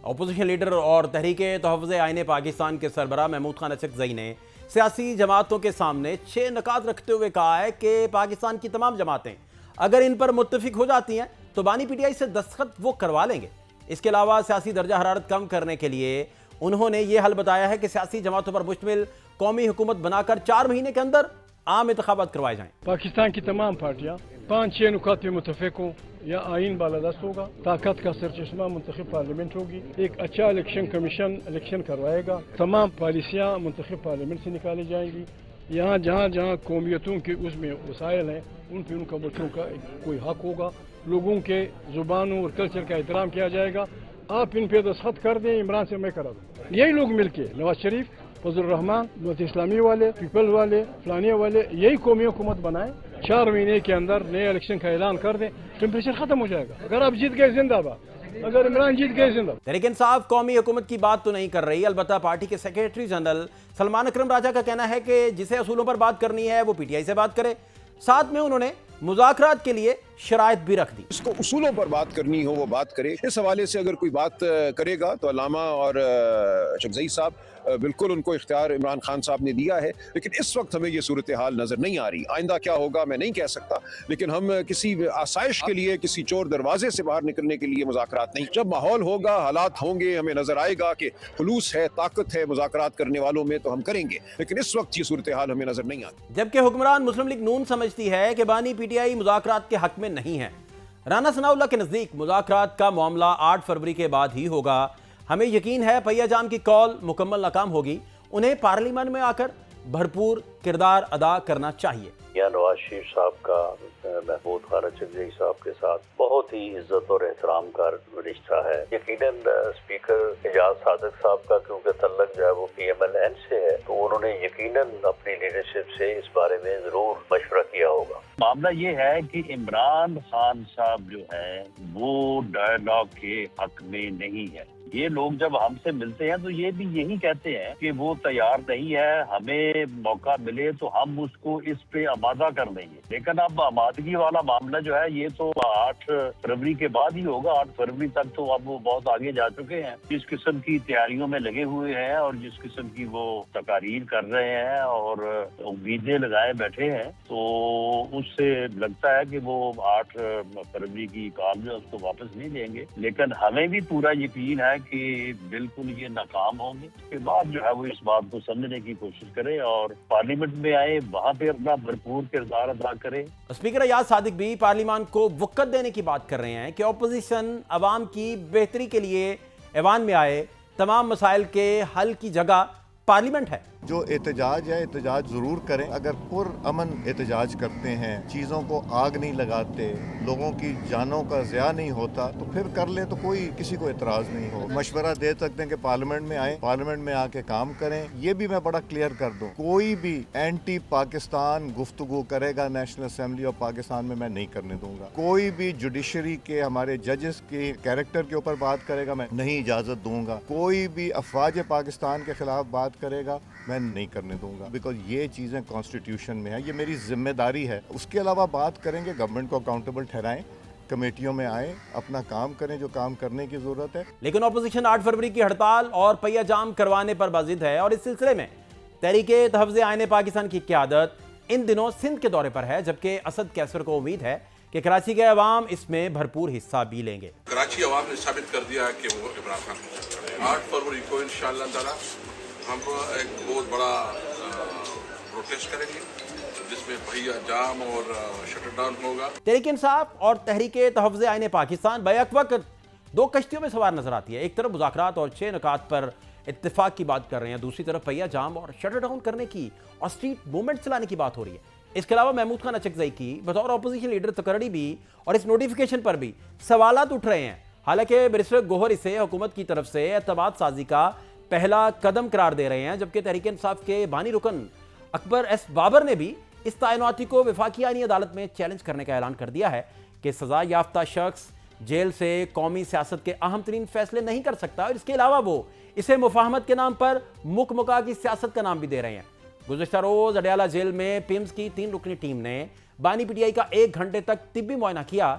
Opposition leader और तहरीके तहफ़्फ़ुज़ आईन पाकिस्तान के सरबराह महमूद खान अचकज़ई ने सियासी जमातों के सामने 6 नुकात रखते हुए कहा है कि पाकिस्तान की तमाम जमातें अगर इन पर मुत्तफिक हो जाती हैं तो बानी पीटीआई से दस्तखत वो करवा लेंगे। इसके अलावा सियासी दर्जा हरारत कम करने के लिए उन्होंने ये हल बताया है कि सियासी जमातों पर मुश्तमिल कौमी हुकूमत बनाकर 4 महीने के अंदर आम इंतखाबात करवाए जाएं। पाकिस्तान की तमाम पार्टियां 5-6 नुकात पे मुतफिक हों या आइन बालादस्त होगा, ताकत का सरचश्मा मुंतखब पार्लियामेंट होगी, एक अच्छा इलेक्शन कमीशन इलेक्शन करवाएगा, तमाम पॉलिसियाँ मुंतखब पार्लियामेंट से निकाली जाएंगी। यहाँ जहाँ जहाँ कौमियतों के उसमें वसाइल हैं उन पर उनका बच्चों का कोई हक होगा, लोगों के ज़ुबानों और कल्चर का एहतराम किया जाएगा। आप इन पे दस्तखत कर दें, इमरान से मैं करा दूँ। यही लोग मिलके नवाज शरीफ, फजल रहमान, जमात इस्लामी वाले, पीपल वाले, फलानिया वाले, यही कौमी हुकूमत बनाएं। 4 महीने के अंदर नए इलेक्शन का ऐलान कर दें, टेम्परेचर खत्म हो जाएगा। अगर आप जीत गए जिंदाबाद, अगर इमरान जीत गए जिंदाबाद। तहरीक इंसाफ कौमी हुकूमत की बात तो नहीं कर रही, अलबत्ता पार्टी के सेक्रेटरी जनरल सलमान अकरम राजा का कहना है कि जिसे असूलों पर बात करनी है वो पीटीआई से बात करे। साथ में उन्होंने मुज़ाकरात के लिए शराइत भी रख दी। इसको उसूलों पर बात करनी हो वो बात करे। इस हवाले से अगर कोई बात करेगा तो अल्लामा और अचकज़ई साहब बिल्कुल उनको इख्तियार इमरान खान साहब ने दिया है, लेकिन इस वक्त हमें ये सूरत हाल नजर नहीं आ रही। आइंदा क्या होगा मैं नहीं कह सकता, लेकिन हम किसी आसाइश के लिए किसी चोर दरवाजे से बाहर निकलने के लिए मुज़ाकरात नहीं। जब माहौल होगा, हालात होंगे, हमें नजर आएगा कि खुलूस है, ताकत है मुज़ाकरात करने वालों में, तो हम करेंगे, लेकिन इस वक्त ये सूरत हाल हमें नजर नहीं आती। जबकि हुक्मरान मुस्लिम लीग नून समझती है कि बानी पीटीआई मुज़ाकरात के हक में नहीं है। राना सनाउल्लाह के नजदीक मुज़ाकरात का मामला 8 फरवरी के बाद ही होगा। हमें यकीन है पहिया जाम की कॉल मुकम्मल नाकाम होगी। उन्हें पार्लियामेंट में आकर भरपूर किरदार अदा करना चाहिए। या नवाज शरीफ साहब का महमूद खान अचकज़ई साहब के साथ बहुत ही इज्जत और एहतराम का रिश्ता है। यकीनन स्पीकर एजाज सादिक साहब का क्योंकि तल्लक जो है वो PMLN से है, तो उन्होंने यकीनन अपनी लीडरशिप से इस बारे में जरूर मशवरा किया होगा। मामला ये है कि इमरान खान साहब जो है वो डायलॉग के हक में नहीं है। ये लोग जब हमसे मिलते हैं तो ये भी यही कहते हैं कि वो तैयार नहीं है, हमें मौका मिले तो हम उसको इस पे आमादा कर देंगे। लेकिन अब आमादगी वाला मामला जो है ये तो 8 फरवरी के बाद ही होगा। 8 फरवरी तक तो अब वो बहुत आगे जा चुके हैं। जिस किस्म की तैयारियों में लगे हुए हैं और जिस किस्म की वो तकारीर कर रहे हैं और उम्मीदें लगाए बैठे हैं, तो उससे लगता है कि वो 8 फरवरी की काम जो है उसको वापस नहीं लेंगे। लेकिन हमें भी पूरा यकीन है कि बिल्कुल ये नाकाम होंगे। उसके बाद जो है वो इस बात को समझने की कोशिश करे और पार्लियामेंट में आए, वहाँ पे अपना भरपूर किरदार अदा करे। स्पीकर एजाज सादिक भी पार्लियामान को वक़्त देने की बात कर रहे हैं कि अपोजिशन अवाम की बेहतरी के लिए ऐवान में आए। तमाम मसाइल के हल की जगह पार्लियामेंट है। जो एहतजाज है, एहतजाज ज़रूर करें। अगर पुरअमन एहतजाज करते हैं, चीज़ों को आग नहीं लगाते, लोगों की जानों का ज़िया नहीं होता, तो फिर कर ले तो कोई किसी को एतराज़ नहीं हो। मशवरा दे सकते हैं कि पार्लियामेंट में आए, पार्लियामेंट में आके काम करें। ये भी मैं बड़ा क्लियर कर दूं, कोई भी एंटी पाकिस्तान गुफ्तगू करेगा नेशनल असेंबली ऑफ पाकिस्तान में मैं नहीं करने दूंगा। कोई भी जुडिशरी के हमारे जजेस के कैरेक्टर के ऊपर बात करेगा मैं नहीं इजाज़त दूंगा। कोई भी अफवाज पाकिस्तान के खिलाफ बात करेगा मैं नहीं करने दूंगा, बिकॉज ये चीज़ें कॉन्स्टिट्यूशन में है, ये मेरी जिम्मेदारी है। उसके अलावा बात करेंगे, गवर्नमेंट को अकाउंटेबल ठहराएं, कमेटियों में आए, अपना काम करें जो काम करने की जरूरत है। लेकिन अपोजिशन 8 फरवरी की हड़ताल और पहिया जाम करवाने पर बाजिद है और इस सिलसिले में तहरीके तहफ़्फ़ुज़ आईन पाकिस्तान की क़यादत इन दिनों सिंध के दौरे पर है, जबकि असद कैसर को उम्मीद है कि कराची के अवाम इसमें भरपूर हिस्सा भी लेंगे। कराची अवाम ने साबित कर दिया है कि वो इमरान खान 8 फरवरी को इंशाअल्लाह ताला हम एक बहुत बड़ा प्रोटेस्ट करेंगे जिसमें पहिया जाम और शटर डाउन होगा। तहरीक इंसाफ और तहरीके तहफ़्फ़ुज़ आईन पाकिस्तान बैक वक्त 2 कश्तियों में सवार नजर आती है। एक तरफ मुज़ाकरात और 6 नुकात पर इत्तेफाक की बात कर रहे हैं, दूसरी तरफ पहिया जाम और शटर डाउन करने की और स्ट्रीट मूवमेंट चलाने की बात हो रही है। इसके अलावा महमूद खान अचकज़ई की बतौर अपोजिशन लीडर तकररी भी और इस नोटिफिकेशन पर भी सवालात उठ रहे हैं। हालांकि बैरिस्टर गोहर इसे हुकूमत की तरफ से एतमाद साजी का पहला कदम करार दे रहे हैं, जबकि तहरीक इंसाफ के बानी रुकन अकबर एस बाबर ने भी इस तैनाती को वफाकी आईनी अदालत में चैलेंज करने का ऐलान कर दिया है कि सजा याफ्ता शख्स जेल से कौमी सियासत के अहम तरीन फैसले नहीं कर सकता और इसके अलावा वो इसे मुफाहमत के नाम पर मुकमुका की सियासत का नाम भी दे रहे हैं। गुज़श्ता रोज अडयाला जेल में पिम्स की 3 रुकनी टीम ने बानी पीटीआई का 1 घंटे तक तिब्बी मुआयना किया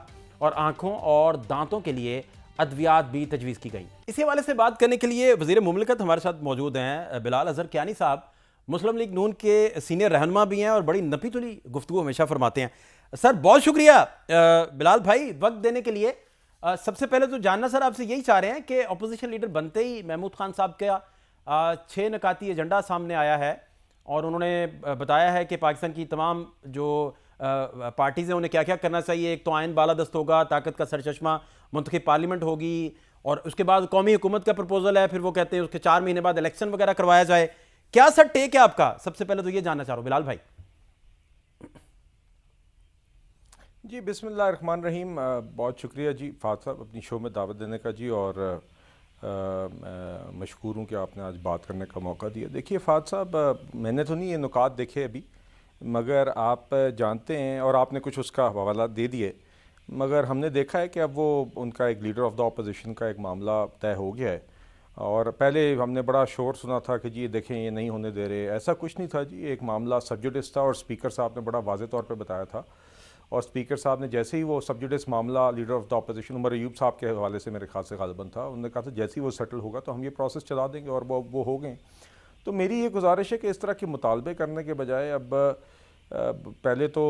और आंखों और दांतों के लिए अद्वियात भी तजवीज़ की गई। इसी हवाले से बात करने के लिए वज़ीर मुमलिकत हमारे साथ मौजूद हैं बिलाल अज़हर कियानी साहब, मुस्लिम लीग नून के सीनियर रहनुमा भी हैं और बड़ी नपी तुली गुफ्तगू हमेशा फरमाते हैं। सर बहुत शुक्रिया बिलाल भाई वक्त देने के लिए। सबसे पहले तो जानना सर आपसे यही चाह रहे हैं कि अपोजिशन लीडर बनते ही महमूद खान साहब का 6 नकाती एजेंडा सामने आया है और उन्होंने बताया है कि पाकिस्तान की तमाम जो पार्टीज़ हैं उन्हें क्या क्या करना चाहिए। एक तो आयन बालादस्त होगा, ताकत का सरचश्मा मुंतखब पार्लियामेंट होगी और उसके बाद कौमी हुकूमत का प्रपोजल है, फिर वो कहते हैं उसके 4 महीने बाद इलेक्शन वगैरह करवाया जाए। क्या सर टेक है आपका? सबसे पहले तो ये जानना चाह रहा हूँ बिलाल भाई। जी बिस्मिल्लाहिर्रहमानिर्रहीम। बहुत शुक्रिया जी फात साहब अपनी शो में दावत देने का जी, और मशकूर हूँ कि आपने आज बात करने का मौका दिया। देखिए फात साहब, मैंने तो नहीं ये नुकात देखे अभी, मगर आप जानते हैं और आपने कुछ उसका हवाला दे दिए, मगर हमने देखा है कि अब वो उनका एक लीडर ऑफ द अपोजिशन का एक मामला तय हो गया है। और पहले हमने बड़ा शोर सुना था कि जी ये देखें ये नहीं होने दे रहे, ऐसा कुछ नहीं था जी। एक मामला सब्जुडिस था और स्पीकर साहब ने बड़ा वाज़ेह तौर पे बताया था, और स्पीकर साहब ने जैसे ही वो सब्जुडिस मामला leader of the opposition Umar Ayub साहब के हवाले से मेरे ख्याल से गालिबन था, उन्होंने कहा था जैसे ही वो सेटल होगा तो हम ये प्रोसेस चला देंगे, और वो हो गए। तो मेरी ये गुजारिश है कि इस तरह के मुतालबे करने के बजाय अब पहले तो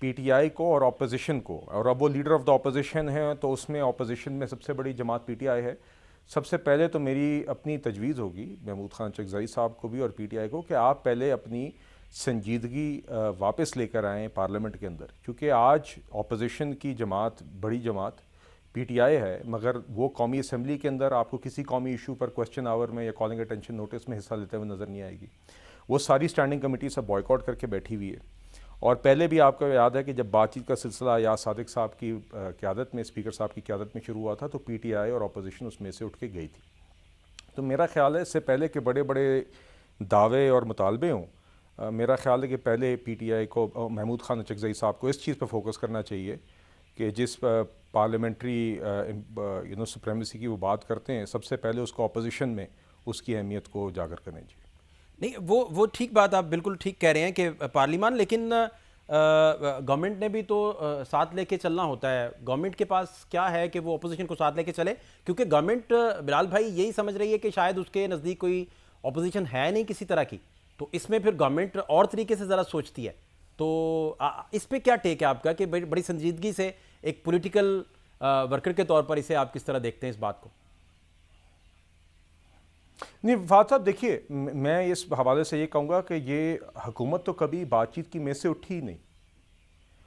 पीटीआई को और अपोजिशन को, और अब वो लीडर ऑफ द अपोजिशन है तो उसमें अपोजिशन में सबसे बड़ी जमात पीटीआई है, सबसे पहले तो मेरी अपनी तजवीज़ होगी महमूद खान चकज़ई साहब को भी और पीटीआई को कि आप पहले अपनी संजीदगी वापस लेकर आएँ पार्लियामेंट के अंदर, क्योंकि आज अपोजिशन की जमात बड़ी जमात पीटीआई है, मगर वो कौमी असम्बली के अंदर आपको किसी कौमी इशू पर क्वेश्चन आवर में या कॉलिंग अटेंशन नोटिस में हिस्सा लेते हुए नज़र नहीं आएगी। वो सारी स्टैंडिंग कमेटी सब बॉयकॉट करके बैठी हुई है। और पहले भी आपको याद है कि जब बातचीत का सिलसिला या सादिक साहब की क़यादत में, स्पीकर साहब की क़यादत में शुरू हुआ था, तो पीटीआई और अपोजिशन उसमें से उठ के गई थी। तो मेरा ख्याल है इससे पहले कि बड़े बड़े दावे और मुतालबे हों, मेरा ख्याल है कि पहले पीटीआई को, महमूद खान चकज़ई साहब को इस चीज़ पर फोकस करना चाहिए कि जिस पार्लियामेंट्री सुप्रीमेसी की वो बात करते हैं, सबसे पहले उसको अपोजिशन में उसकी अहमियत को उजागर करने चाहिए। नहीं, वो ठीक बात आप बिल्कुल ठीक कह रहे हैं कि पार्लियामान, लेकिन गवर्नमेंट ने भी तो साथ लेके चलना होता है। गवर्नमेंट के पास क्या है कि वो अपोजिशन को साथ लेके चले, क्योंकि गवर्नमेंट बिलाल भाई यही समझ रही है कि शायद उसके नज़दीक कोई अपोजिशन है नहीं किसी तरह की, तो इसमें फिर गवर्नमेंट और तरीके से ज़रा सोचती है। तो इस पर क्या टेक है आपका कि बड़ी संजीदगी से एक पॉलिटिकल वर्कर के तौर पर इसे आप किस तरह देखते हैं इस बात को? नहीं फात साहब, देखिए मैं इस हवाले से ये कहूँगा कि ये हुकूमत तो कभी बातचीत की मेज़ से उठी ही नहीं,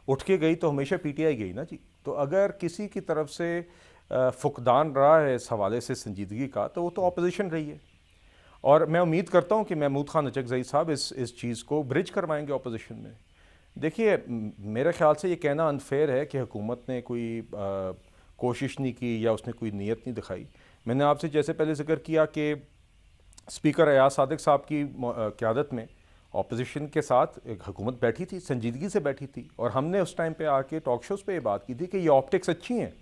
उठ के गई तो हमेशा पीटीआई गई ना जी। तो अगर किसी की तरफ से फुकदान रहा है इस हवाले से संजीदगी का, तो वो तो अपोजिशन रही है। और मैं उम्मीद करता हूँ कि महमूद खान चकज़ई साहब इस चीज़ को ब्रिज करवाएंगे अपोजिशन में। देखिए मेरे ख्याल से ये कहना अनफेयर है कि हुकूमत ने कोई कोशिश नहीं की या उसने कोई नीयत नहीं दिखाई। मैंने आपसे जैसे पहले जिक्र किया कि स्पीकर अयाज सादिक साहब की क़यादत में अपोजिशन के साथ एक हुकूमत बैठी थी, संजीदगी से बैठी थी, और हमने उस टाइम पे आके टॉक शोज़ पे ये बात की थी कि ये ऑप्टिक्स अच्छी हैं